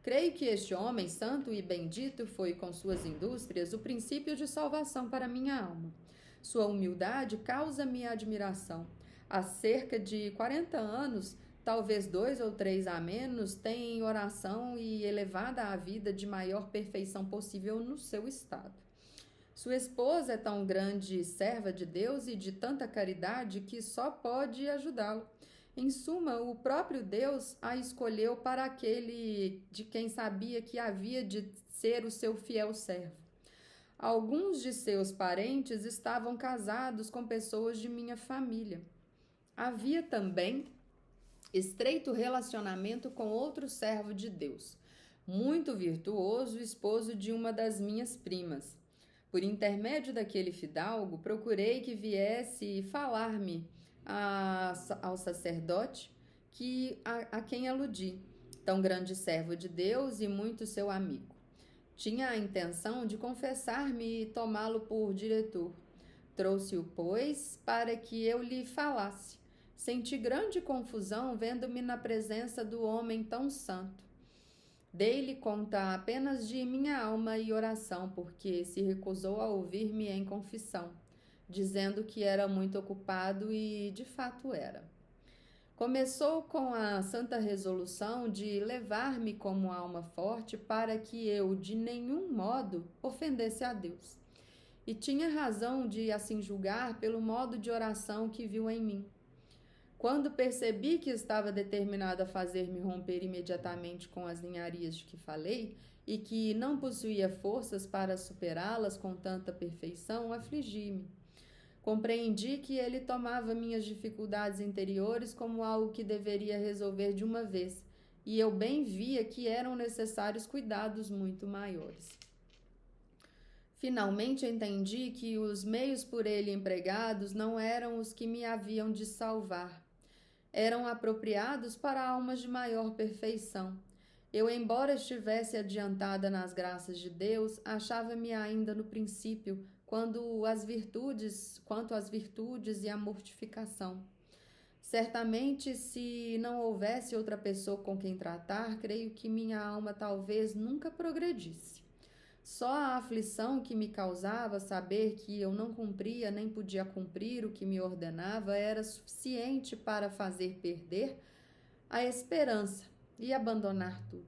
Creio que este homem santo e bendito foi com suas indústrias o princípio de salvação para minha alma. Sua humildade causa-me admiração. Há cerca de 40 anos, talvez 2 ou 3 a menos, tem em oração e elevada a vida de maior perfeição possível no seu estado. Sua esposa é tão grande serva de Deus e de tanta caridade que só pode ajudá-lo. Em suma, o próprio Deus a escolheu para aquele de quem sabia que havia de ser o seu fiel servo. Alguns de seus parentes estavam casados com pessoas de minha família. Havia também estreito relacionamento com outro servo de Deus, muito virtuoso, esposo de uma das minhas primas. Por intermédio daquele fidalgo, procurei que viesse falar-me ao sacerdote a quem aludi, tão grande servo de Deus e muito seu amigo. Tinha a intenção de confessar-me e tomá-lo por diretor. Trouxe-o, pois, para que eu lhe falasse. Senti grande confusão vendo-me na presença do homem tão santo. Dei-lhe conta apenas de minha alma e oração, porque se recusou a ouvir-me em confissão, dizendo que era muito ocupado e, de fato, era. Começou com a santa resolução de levar-me como alma forte para que eu, de nenhum modo, ofendesse a Deus. E tinha razão de assim julgar pelo modo de oração que viu em mim. Quando percebi que estava determinado a fazer-me romper imediatamente com as ninharias de que falei e que não possuía forças para superá-las com tanta perfeição, afligi-me. Compreendi que ele tomava minhas dificuldades interiores como algo que deveria resolver de uma vez, e eu bem via que eram necessários cuidados muito maiores. Finalmente entendi que os meios por ele empregados não eram os que me haviam de salvar. Eram apropriados para almas de maior perfeição. Eu, embora estivesse adiantada nas graças de Deus, achava-me ainda no princípio, quanto às virtudes e à mortificação. Certamente, se não houvesse outra pessoa com quem tratar, creio que minha alma talvez nunca progredisse. Só a aflição que me causava saber que eu não cumpria nem podia cumprir o que me ordenava era suficiente para fazer perder a esperança e abandonar tudo.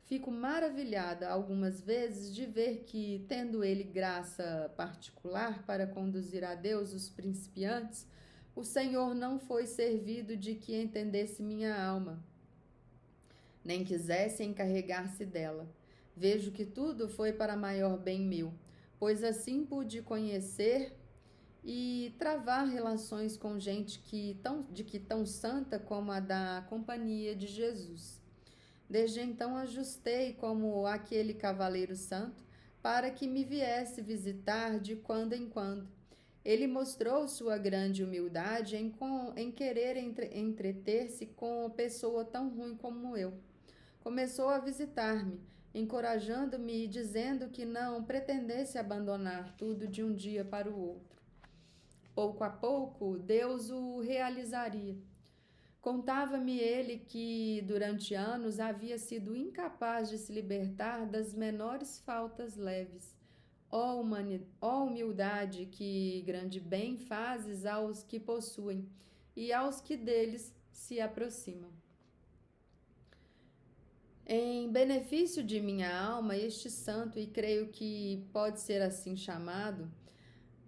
Fico maravilhada algumas vezes de ver que, tendo ele graça particular para conduzir a Deus os principiantes, o Senhor não foi servido de que entendesse minha alma, nem quisesse encarregar-se dela. Vejo que tudo foi para maior bem meu, pois assim pude conhecer e travar relações com gente tão santa como a da Companhia de Jesus. Desde então ajustei como aquele cavaleiro santo para que me viesse visitar de quando em quando. Ele mostrou sua grande humildade em querer entreter-se com pessoa tão ruim como eu. Começou a visitar-me, encorajando-me e dizendo que não pretendesse abandonar tudo de um dia para o outro. Pouco a pouco, Deus o realizaria. Contava-me ele que, durante anos, havia sido incapaz de se libertar das menores faltas leves. Ó humildade, que grande bem fazes aos que possuem e aos que deles se aproximam. Em benefício de minha alma, este santo, e creio que pode ser assim chamado,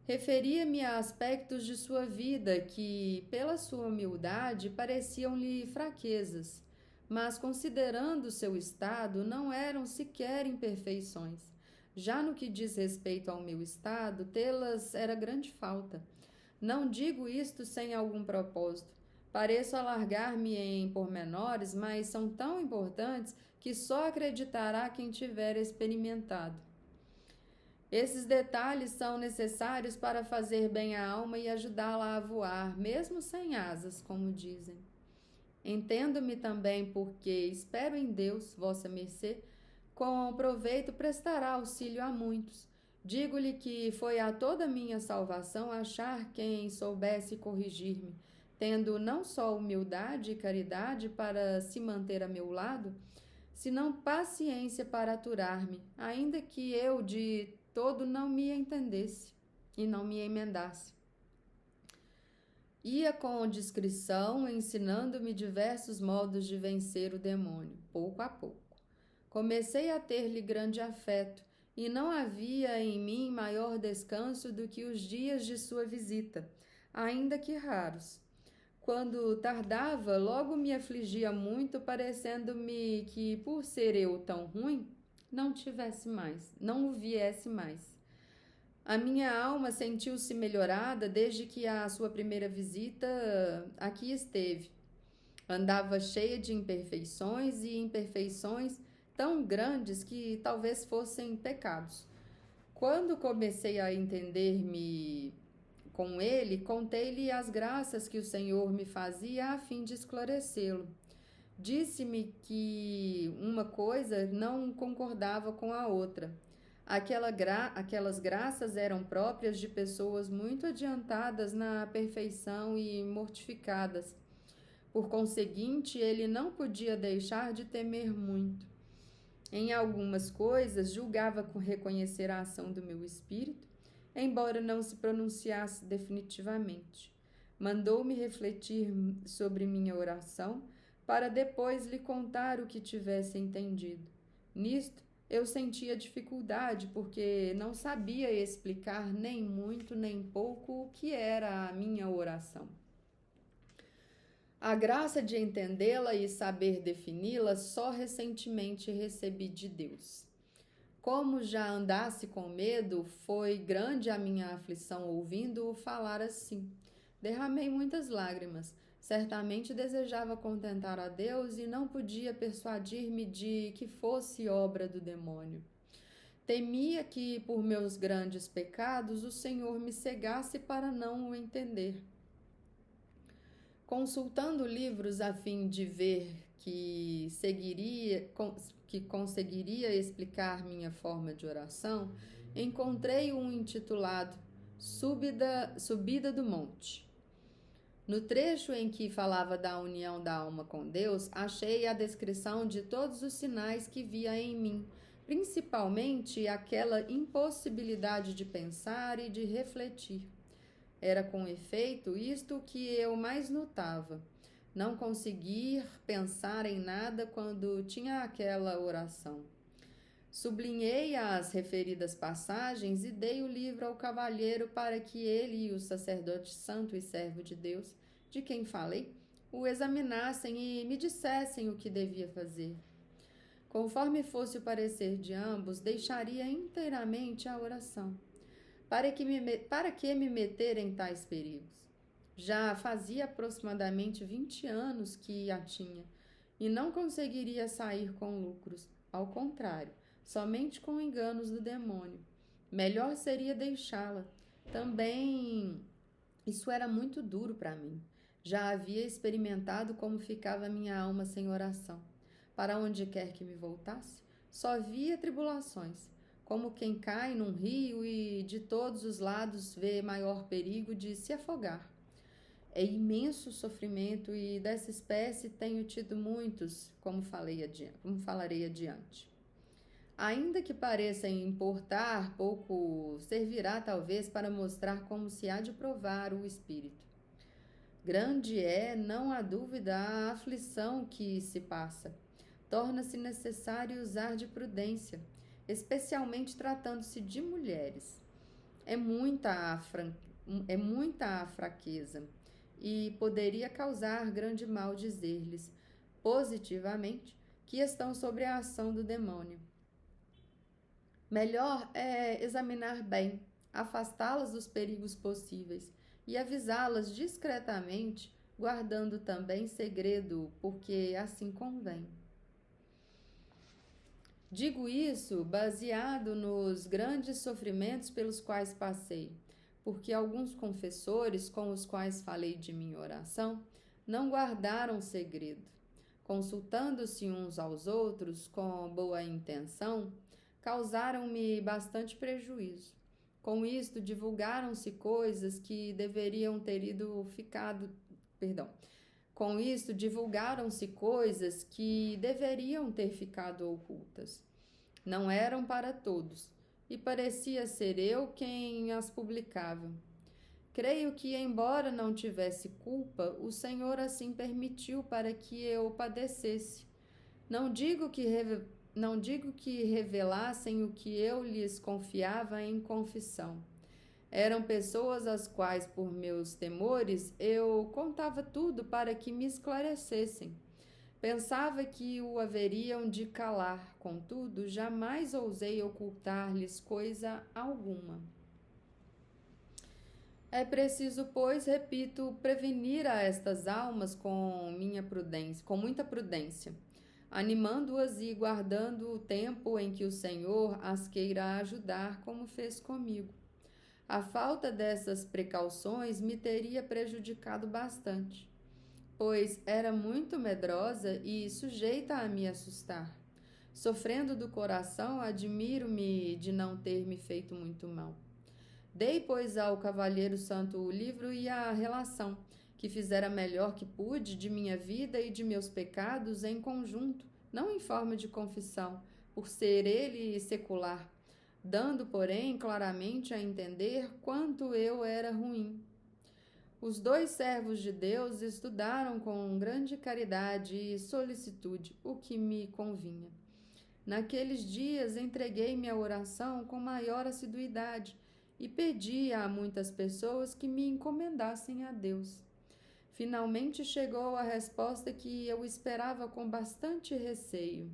referia-me a aspectos de sua vida que, pela sua humildade, pareciam-lhe fraquezas, mas, considerando seu estado, não eram sequer imperfeições. Já no que diz respeito ao meu estado, tê-las era grande falta. Não digo isto sem algum propósito. Pareço alargar-me em pormenores, mas são tão importantes que só acreditará quem tiver experimentado. Esses detalhes são necessários para fazer bem à alma e ajudá-la a voar, mesmo sem asas, como dizem. Entendo-me também porque espero em Deus, vossa mercê, com proveito prestará auxílio a muitos. Digo-lhe que foi a toda minha salvação achar quem soubesse corrigir-me, tendo não só humildade e caridade para se manter a meu lado, senão paciência para aturar-me, ainda que eu de todo não me entendesse e não me emendasse. Ia com discrição, ensinando-me diversos modos de vencer o demônio, pouco a pouco. Comecei a ter-lhe grande afeto, e não havia em mim maior descanso do que os dias de sua visita, ainda que raros. Quando tardava, logo me afligia muito, parecendo-me que, por ser eu tão ruim, não o viesse mais. A minha alma sentiu-se melhorada desde que a sua primeira visita aqui esteve. Andava cheia de imperfeições e imperfeições tão grandes que talvez fossem pecados. Quando comecei a entender-me com ele, contei-lhe as graças que o Senhor me fazia a fim de esclarecê-lo. Disse-me que uma coisa não concordava com a outra. Aquelas graças eram próprias de pessoas muito adiantadas na perfeição e mortificadas. Por conseguinte, ele não podia deixar de temer muito. Em algumas coisas, julgava reconhecer a ação do meu espírito, embora não se pronunciasse definitivamente. Mandou-me refletir sobre minha oração, para depois lhe contar o que tivesse entendido. Nisto, eu sentia dificuldade, porque não sabia explicar nem muito nem pouco o que era a minha oração. A graça de entendê-la e saber defini-la só recentemente recebi de Deus. Como já andasse com medo, foi grande a minha aflição ouvindo-o falar assim. Derramei muitas lágrimas. Certamente desejava contentar a Deus e não podia persuadir-me de que fosse obra do demônio. Temia que, por meus grandes pecados, o Senhor me cegasse para não o entender. Consultando livros a fim de ver que conseguiria explicar minha forma de oração, encontrei um intitulado Subida do Monte. No trecho em que falava da união da alma com Deus, achei a descrição de todos os sinais que via em mim, principalmente aquela impossibilidade de pensar e de refletir. Era, com efeito, isto que eu mais notava. Não conseguir pensar em nada quando tinha aquela oração. Sublinhei as referidas passagens e dei o livro ao cavalheiro para que ele e o sacerdote santo e servo de Deus, de quem falei, o examinassem e me dissessem o que devia fazer. Conforme fosse o parecer de ambos, deixaria inteiramente a oração. Para que me meter em tais perigos? Já fazia aproximadamente 20 anos que a tinha, e não conseguiria sair com lucros. Ao contrário, somente com enganos do demônio. Melhor seria deixá-la. Também isso era muito duro para mim. Já havia experimentado como ficava minha alma sem oração. Para onde quer que me voltasse, só via tribulações. Como quem cai num rio e de todos os lados vê maior perigo de se afogar. É imenso sofrimento e dessa espécie tenho tido muitos, como falarei adiante. Ainda que pareça importar pouco, servirá talvez para mostrar como se há de provar o espírito. Grande é, não há dúvida, a aflição que se passa. Torna-se necessário usar de prudência, especialmente tratando-se de mulheres. É muita a fraqueza, e poderia causar grande mal dizer-lhes, positivamente, que estão sob a ação do demônio. Melhor é examinar bem, afastá-las dos perigos possíveis e avisá-las discretamente, guardando também segredo, porque assim convém. Digo isso baseado nos grandes sofrimentos pelos quais passei, porque alguns confessores com os quais falei de minha oração não guardaram segredo. Consultando-se uns aos outros com boa intenção, causaram-me bastante prejuízo. Com isto, divulgaram-se coisas que deveriam ter ficado. Perdão. Com isto, divulgaram-se coisas que deveriam ter ficado ocultas. Não eram para todos, e parecia ser eu quem as publicava. Creio que, embora não tivesse culpa, o Senhor assim permitiu para que eu padecesse. Não digo que revelassem o que eu lhes confiava em confissão. Eram pessoas às quais, por meus temores, eu contava tudo para que me esclarecessem. Pensava que o haveriam de calar, contudo, jamais ousei ocultar-lhes coisa alguma. É preciso, pois, repito, prevenir a estas almas com muita prudência, animando-as e guardando o tempo em que o Senhor as queira ajudar, como fez comigo. A falta dessas precauções me teria prejudicado bastante, pois era muito medrosa e sujeita a me assustar. Sofrendo do coração, admiro-me de não ter me feito muito mal. Dei, pois, ao cavalheiro santo o livro e a relação, que fizera melhor que pude de minha vida e de meus pecados em conjunto, não em forma de confissão, por ser ele secular, dando, porém, claramente a entender quanto eu era ruim. Os dois servos de Deus estudaram com grande caridade e solicitude o que me convinha. Naqueles dias entreguei-me à oração com maior assiduidade e pedi a muitas pessoas que me encomendassem a Deus. Finalmente chegou a resposta que eu esperava com bastante receio.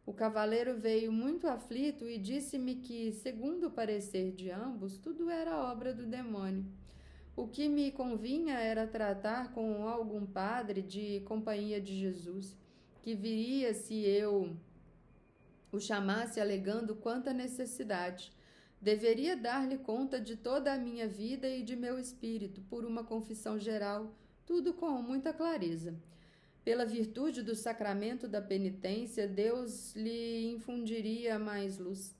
O cavaleiro veio muito aflito e disse-me que, segundo o parecer de ambos, tudo era obra do demônio. O que me convinha era tratar com algum padre de Companhia de Jesus, que viria se eu o chamasse alegando quanta necessidade. Deveria dar-lhe conta de toda a minha vida e de meu espírito, por uma confissão geral, tudo com muita clareza. Pela virtude do sacramento da penitência, Deus lhe infundiria mais luz.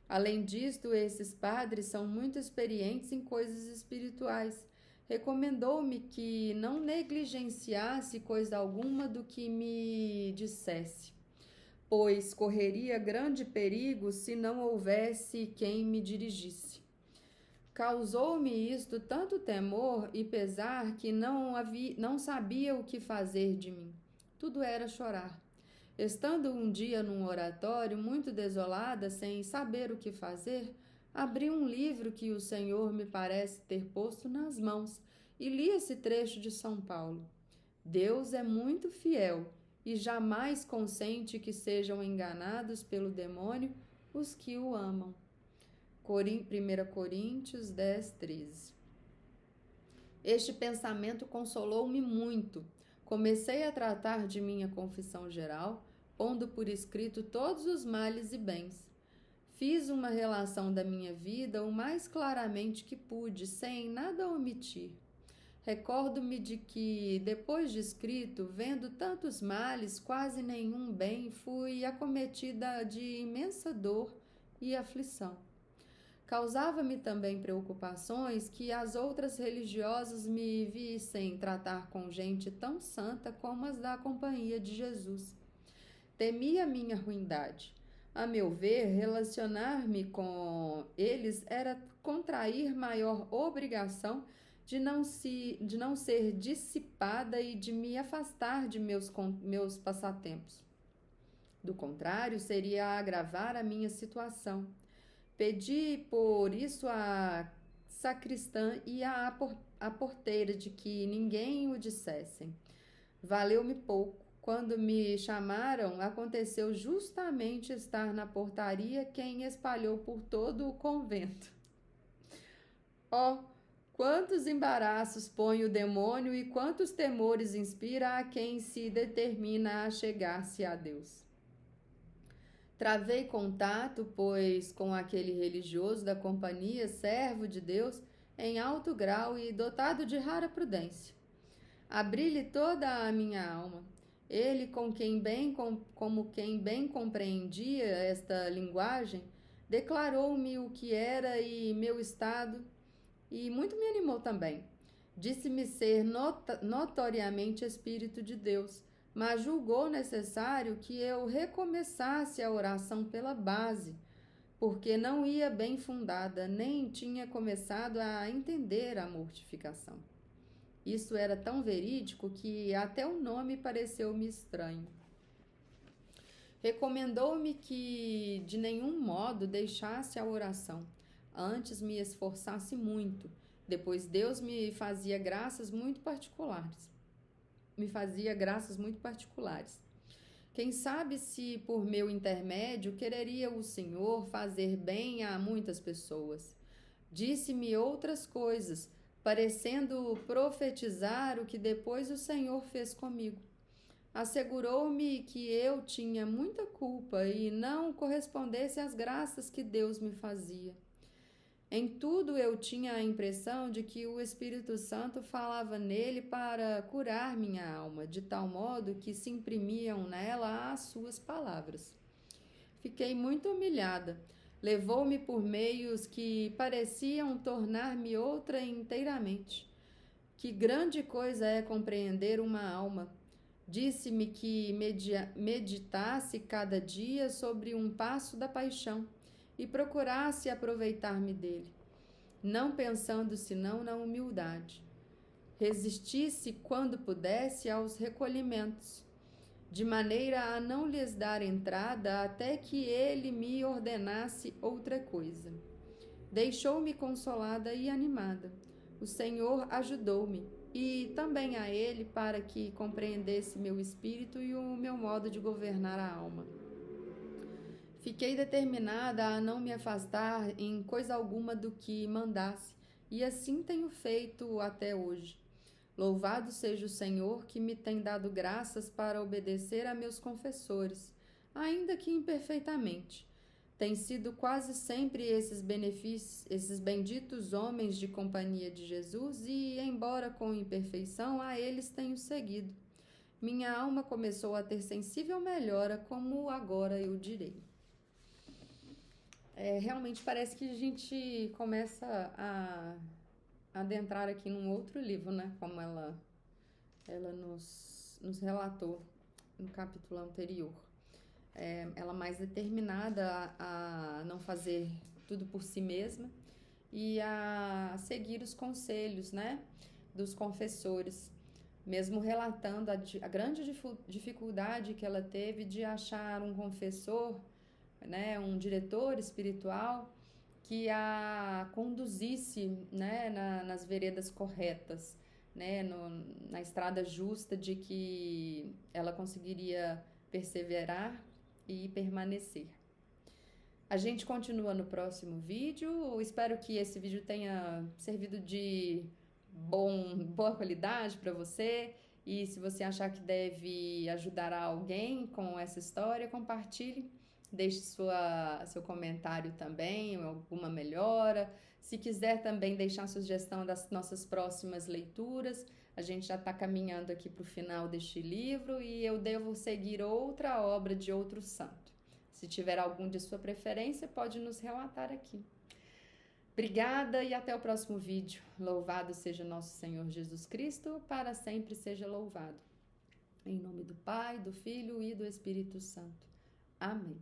Além disto, esses padres são muito experientes em coisas espirituais. Recomendou-me que não negligenciasse coisa alguma do que me dissesse, pois correria grande perigo se não houvesse quem me dirigisse. Causou-me isto tanto temor e pesar que não sabia o que fazer de mim. Tudo era chorar. Estando um dia num oratório, muito desolada, sem saber o que fazer, abri um livro que o Senhor me parece ter posto nas mãos e li esse trecho de São Paulo. Deus é muito fiel e jamais consente que sejam enganados pelo demônio os que o amam. 1 Coríntios 10, 13. Este pensamento consolou-me muito. Comecei a tratar de minha confissão geral, pondo por escrito todos os males e bens. Fiz uma relação da minha vida o mais claramente que pude, sem nada omitir. Recordo-me de que, depois de escrito, vendo tantos males, quase nenhum bem, fui acometida de imensa dor e aflição. Causava-me também preocupações que as outras religiosas me vissem tratar com gente tão santa como as da Companhia de Jesus. Temia minha ruindade. A meu ver, relacionar-me com eles era contrair maior obrigação de não ser dissipada e de me afastar de meus passatempos. Do contrário, seria agravar a minha situação. Pedi, por isso, à sacristã e à porteira de que ninguém o dissessem. Valeu-me pouco. Quando me chamaram, aconteceu justamente estar na portaria quem espalhou por todo o convento. Oh, quantos embaraços põe o demônio e quantos temores inspira a quem se determina a chegar-se a Deus. Travei contato, pois, com aquele religioso da companhia, servo de Deus, em alto grau e dotado de rara prudência. Abri-lhe toda a minha alma. Ele, como quem bem compreendia esta linguagem, declarou-me o que era e meu estado, e muito me animou também. Disse-me ser notoriamente Espírito de Deus, mas julgou necessário que eu recomeçasse a oração pela base, porque não ia bem fundada, nem tinha começado a entender a mortificação. Isso era tão verídico que até o nome pareceu-me estranho. Recomendou-me que de nenhum modo deixasse a oração, antes me esforçasse muito. Depois Deus me fazia graças muito particulares. Quem sabe se por meu intermédio quereria o Senhor fazer bem a muitas pessoas. Disse-me outras coisas, parecendo profetizar o que depois o Senhor fez comigo. Assegurou-me que eu tinha muita culpa e não correspondesse às graças que Deus me fazia. Em tudo eu tinha a impressão de que o Espírito Santo falava nele para curar minha alma, de tal modo que se imprimiam nela as suas palavras. Fiquei muito humilhada. Levou-me por meios que pareciam tornar-me outra inteiramente. Que grande coisa é compreender uma alma! Disse-me que meditasse cada dia sobre um passo da paixão e procurasse aproveitar-me dele, não pensando senão na humildade. Resistisse, quando pudesse, aos recolhimentos, de maneira a não lhes dar entrada até que ele me ordenasse outra coisa. Deixou-me consolada e animada. O Senhor ajudou-me, e também a ele, para que compreendesse meu espírito e o meu modo de governar a alma. Fiquei determinada a não me afastar em coisa alguma do que mandasse, e assim tenho feito até hoje. Louvado seja o Senhor, que me tem dado graças para obedecer a meus confessores, ainda que imperfeitamente. Tem sido quase sempre esses benditos homens de companhia de Jesus, e, embora com imperfeição, a eles tenho seguido. Minha alma começou a ter sensível melhora, como agora eu direi. Realmente parece que a gente começa a adentrar aqui num outro livro, né? Como ela nos relatou no capítulo anterior. Ela mais determinada a não fazer tudo por si mesma e a seguir os conselhos, né, dos confessores, mesmo relatando a grande dificuldade que ela teve de achar um confessor, né, um diretor espiritual que a conduzisse, né, nas veredas corretas, né, na estrada justa de que ela conseguiria perseverar e permanecer. A gente continua no próximo vídeo. Eu espero que esse vídeo tenha servido de boa qualidade para você. E se você achar que deve ajudar alguém com essa história, compartilhe. Deixe seu comentário também, alguma melhora. Se quiser também deixar sugestão das nossas próximas leituras, a gente já está caminhando aqui para o final deste livro e eu devo seguir outra obra de outro santo. Se tiver algum de sua preferência, pode nos relatar aqui. Obrigada e até o próximo vídeo. Louvado seja nosso Senhor Jesus Cristo, para sempre seja louvado. Em nome do Pai, do Filho e do Espírito Santo. Amém.